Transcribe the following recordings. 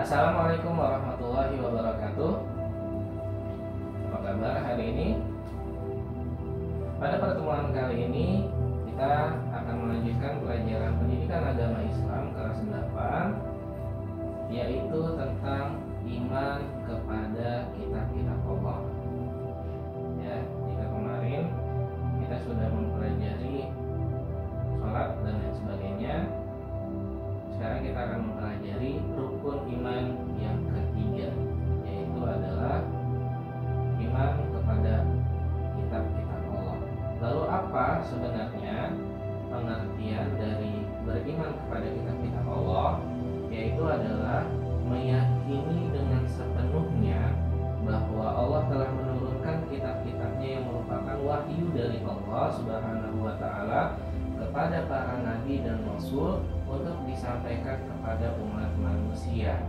Assalamualaikum warahmatullahi wabarakatuh. Apa kabar hari ini? Pada pertemuan kali ini kita akan melanjutkan pelajaran pendidikan agama Islam kelas 8, yaitu tentang iman kepada kitab-kitab Allah. Ya, jika kemarin kita sudah mempelajari sholat dan lain sebagainya, sekarang kita akan mempelajari rukun iman yang ketiga, yaitu adalah iman kepada kitab-kitab Allah. Lalu apa sebenarnya pengertian dari beriman kepada kitab-kitab Allah? Yaitu adalah meyakini dengan sepenuhnya bahwa Allah telah menurunkan kitab-kitabnya yang merupakan wahyu dari Allah Subhanahu wa Ta'ala kepada para nabi dan rasul untuk disampaikan kepada umat manusia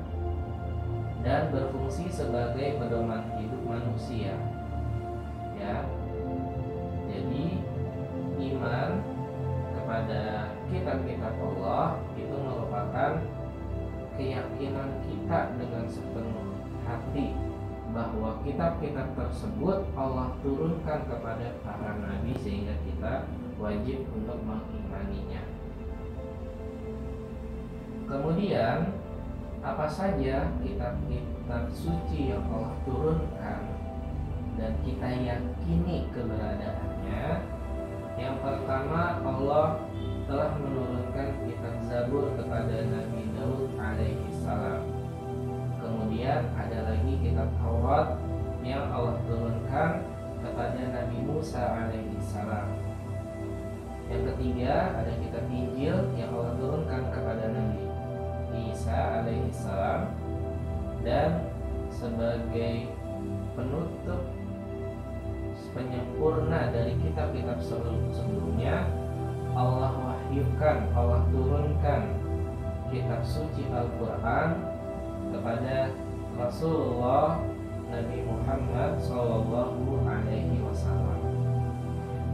dan berfungsi sebagai pedoman hidup manusia. Ya. Jadi iman kepada kitab-kitab Allah itu merupakan keyakinan kita dengan sepenuh hati bahwa kitab-kitab tersebut Allah turunkan kepada para nabi sehingga kita wajib untuk mengimaninya. Kemudian apa saja kitab-kitab suci yang Allah turunkan dan kita yakini keberadaannya? Yang pertama, Allah telah menurunkan kitab Zabur kepada Nabi Daud alaihi salam. Kemudian ada lagi kitab Taurat yang Allah turunkan kepada Nabi Musa alaihi salam. Yang ketiga, ada kitab Injil yang Allah turunkan kepada Nabi Isa alaihi salam. Dan sebagai penutup penyempurna dari kitab-kitab sebelumnya, Allah wahyukan, Allah turunkan kitab suci Al-Quran kepada Rasulullah Nabi Muhammad Sallallahu Alaihi Wasallam.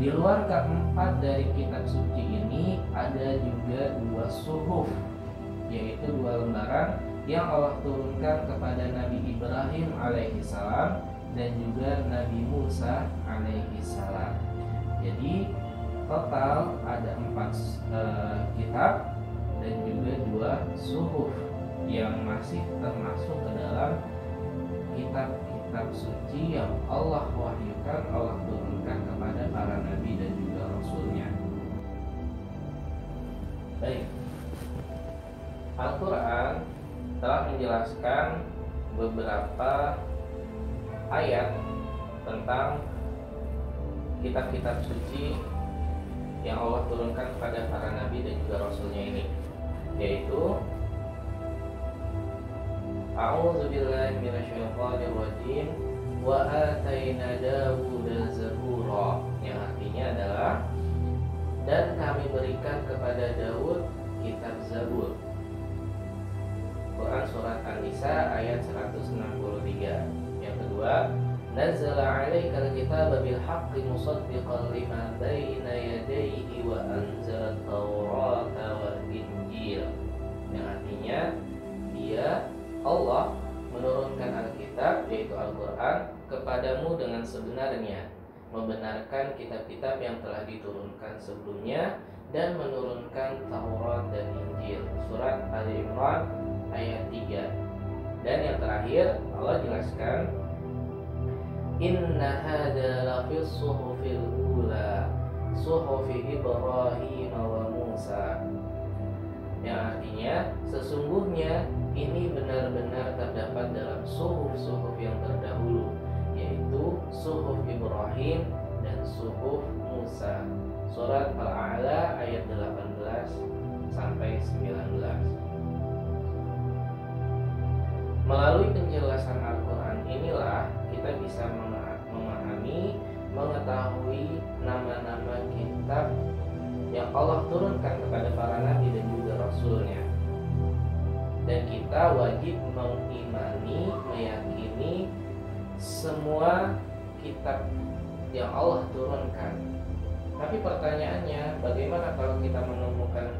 Di luar keempat dari kitab suci ini ada juga dua suhuf, yaitu dua lembaran yang Allah turunkan kepada Nabi Ibrahim alaihi salam dan juga Nabi Musa alaihi salam. Jadi total ada 4 kitab dan juga 2 suhuf yang masih termasuk ke dalam kitab-kitab suci yang Allah wahyukan, Allah turunkan kepada para nabi dan juga rasulnya. Baik, Al-Quran telah menjelaskan beberapa ayat tentang kitab-kitab suci yang Allah turunkan kepada para nabi dan juga rasulnya ini, yaitu A'udzubillahi minasyaitonirrajim wa ataina Dawuda zabura, yang artinya adalah dan kami berikan kepada Daud kitab Zabur. Quran surat An-Nisa ayat 163. Yang kedua, nazzala 'alaikal kitaba bil haqqi musaddiqan lima baina yadayhi wa anzala at-taurata wal injil, yang artinya dia Allah menurunkan Alkitab yaitu Al-Quran kepadamu dengan sebenarnya, membenarkan kitab-kitab yang telah diturunkan sebelumnya dan menurunkan Taurat dan Injil. Surat Ali Imran ayat 3. Dan yang terakhir Allah jelaskan inna hadza lafis suhufil ula suhufi Ibrahim wa Musa, yang artinya sesungguhnya ini benar-benar terdapat dalam suhuf-suhuf yang terdahulu, yaitu suhuf Ibrahim dan suhuf Musa. Surat Al-A'la ayat 18 sampai 19. Melalui penjelasan Al-Quran inilah kita bisa memahami, mengetahui nama-nama kitab yang Allah turunkan kepada para nabi dan juga rasulnya. Dan kita wajib mengimani, meyakini semua kitab yang Allah turunkan. Tapi pertanyaannya, bagaimana kalau kita menemukan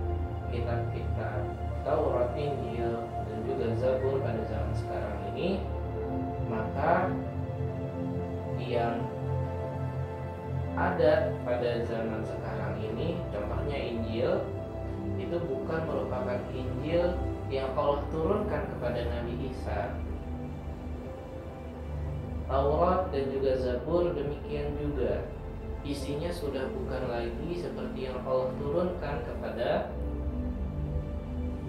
kitab-kitab Taurat, Injil, dan juga Zabur pada zaman sekarang ini, maka yang ada pada zaman sekarang ini, contohnya Injil, itu bukan merupakan Injil yang Allah turunkan kepada Nabi Isa. Taurat dan juga Zabur demikian juga, isinya sudah bukan lagi seperti yang Allah turunkan kepada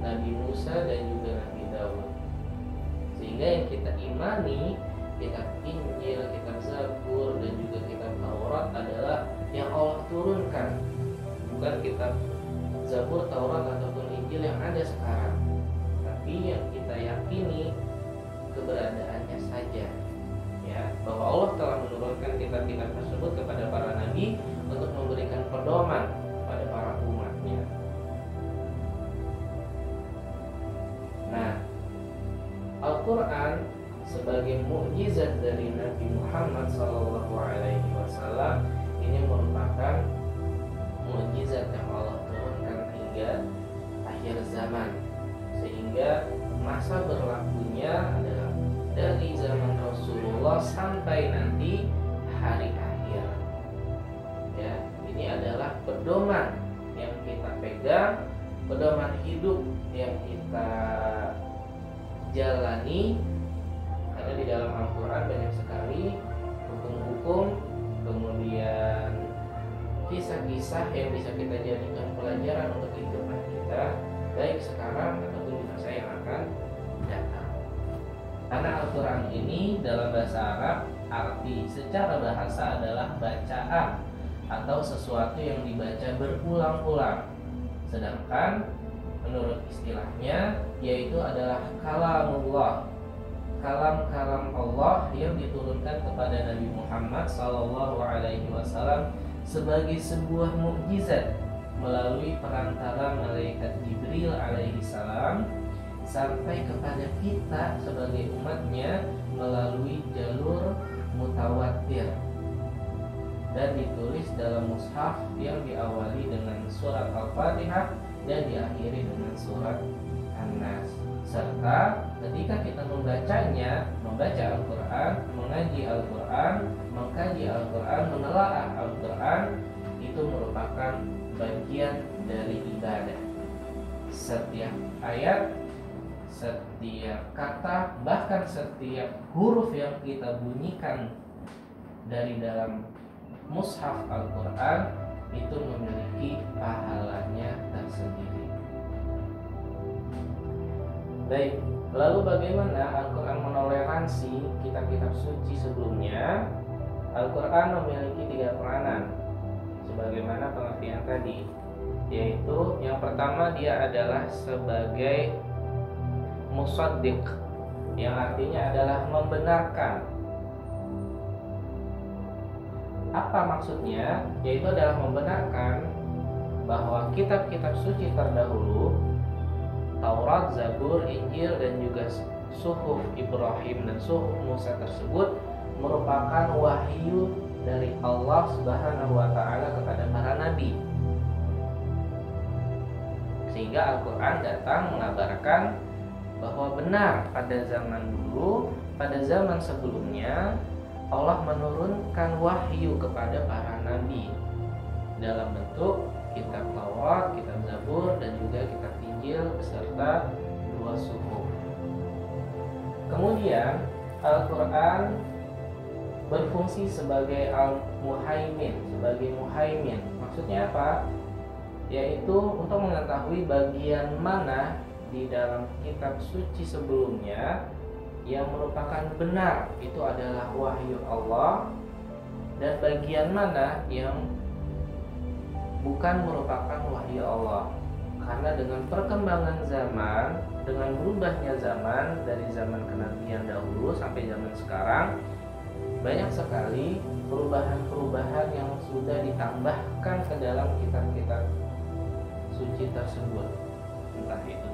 Nabi Musa dan juga Nabi Daud. Sehingga yang kita imani, kitab Injil, kitab Zabur, dan juga kitab Taurat adalah yang Allah turunkan, bukan kitab Zabur, Taurat, ataupun Injil yang ada sekarang. Tapi yang kita yakini keberadaannya saja, ya, bahwa Allah telah menurunkan kitab-kitab tersebut kepada para nabi untuk memberikan pedoman pada para umatnya. Nah, Al-Quran sebagai mukjizat dari Nabi Muhammad SAW ini merupakan mukjizat yang Allah turunkan hingga akhir zaman, sehingga masa berlakunya adalah dari zaman Rasulullah sampai nanti hari akhir. Ya, ini adalah pedoman yang kita pegang, pedoman hidup yang kita jalani, karena di dalam Al-Quran banyak sekali hukum-hukum, kemudian kisah-kisah yang bisa kita jadikan pelajaran untuk kehidupan kita, baik sekarang ataupun di masa yang akan datang. Karena Al-Quran ini dalam bahasa Arab, arti secara bahasa adalah bacaan atau sesuatu yang dibaca berulang-ulang. Sedangkan menurut istilahnya, yaitu adalah kalamullah, kalam-kalam Allah yang diturunkan kepada Nabi Muhammad SAW sebagai sebuah mukjizat melalui perantara malaikat Jibril alaihissalam sampai kepada kita sebagai umatnya melalui jalur mutawatir, dan ditulis dalam mushaf yang diawali dengan surat Al-Fatihah dan diakhiri dengan surat An-Nas. Serta ketika kita membacanya, membaca Al-Quran, mengaji Al-Quran, mengkaji Al-Quran, menelaah Al-Quran, itu merupakan bagian dari ibadah. Setiap ayat, setiap kata, bahkan setiap huruf yang kita bunyikan dari dalam mushaf Al-Quran itu memiliki pahalanya tersendiri. Baik, lalu bagaimana Al-Quran menoleransi kitab-kitab suci sebelumnya? Al-Quran memiliki 3 peranan sebagaimana pengertian tadi, yaitu yang pertama dia adalah sebagai musaddiq, yang artinya adalah membenarkan. Apa maksudnya? Yaitu adalah membenarkan bahwa kitab-kitab suci terdahulu, Taurat, Zabur, Injil, dan juga Suhuf Ibrahim dan Suhuf Musa tersebut merupakan wahyu dari Allah Subhanahu wa Ta'ala kepada para nabi. Sehingga Al-Quran datang mengabarkan bahwa benar pada zaman dulu, pada zaman sebelumnya, Allah menurunkan wahyu kepada para nabi dalam bentuk kitab Taurat, kitab Zabur, dan juga kitab Injil beserta 2 suhuf. Kemudian Al-Quran berfungsi sebagai al-muhaimin, sebagai muhaimin. Maksudnya apa? Yaitu untuk mengetahui bagian mana di dalam kitab suci sebelumnya yang merupakan benar, itu adalah wahyu Allah, dan bagian mana yang bukan merupakan wahyu Allah. Karena dengan perkembangan zaman, dengan berubahnya zaman dari zaman kenabian dahulu sampai zaman sekarang, banyak sekali perubahan-perubahan yang sudah ditambahkan ke dalam kitab-kitab suci tersebut. Entah itu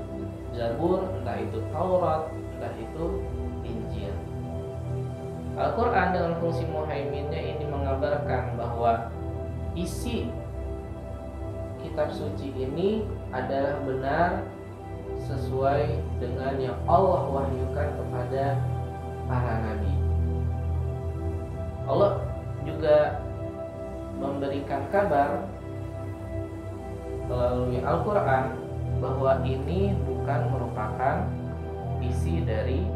Zabur, entah itu Taurat, entah itu Injil. Al-Quran dengan fungsi muhaiminnya ini mengabarkan bahwa isi kitab suci ini adalah benar sesuai dengan yang Allah wahyukan kepada para nabi. Allah juga memberikan kabar melalui Al-Quran bahwa ini bukan merupakan isi dari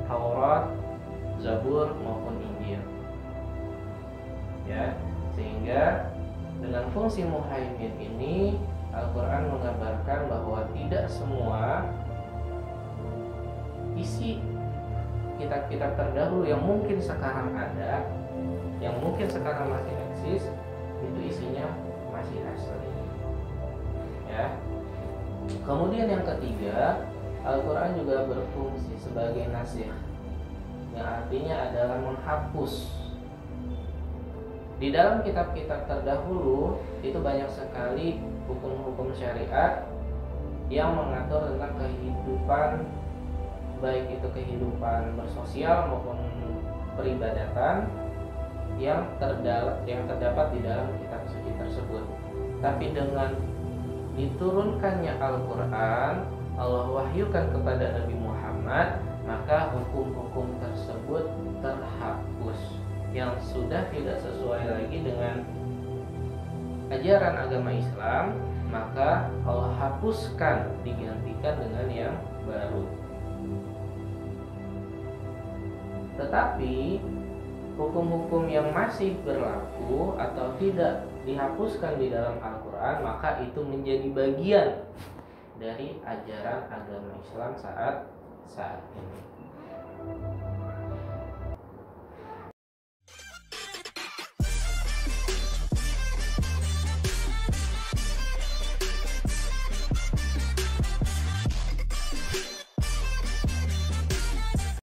Taurat, Zabur maupun Injil. Ya, sehingga dengan fungsi muhaimin ini Al-Quran mengabarkan bahwa tidak semua isi kitab-kitab terdahulu yang mungkin sekarang ada, yang mungkin sekarang masih eksis, itu isinya masih asli. Ya. Kemudian yang ketiga, Al-Quran juga berfungsi sebagai nasikh, yang artinya adalah menghapus. Di dalam kitab-kitab terdahulu itu banyak sekali hukum-hukum syariat yang mengatur tentang kehidupan, baik itu kehidupan bersosial maupun peribadatan yang terdapat di dalam kitab suci tersebut. Tapi dengan diturunkannya Al-Quran, Allah wahyukan kepada Nabi Muhammad, maka hukum-hukum tersebut terhapus, yang sudah tidak sesuai lagi dengan ajaran agama Islam, maka Allah hapuskan, digantikan dengan yang baru. Tetapi hukum-hukum yang masih berlaku atau tidak dihapuskan di dalam Al-Quran, maka itu menjadi bagian dari ajaran agama Islam saat ini.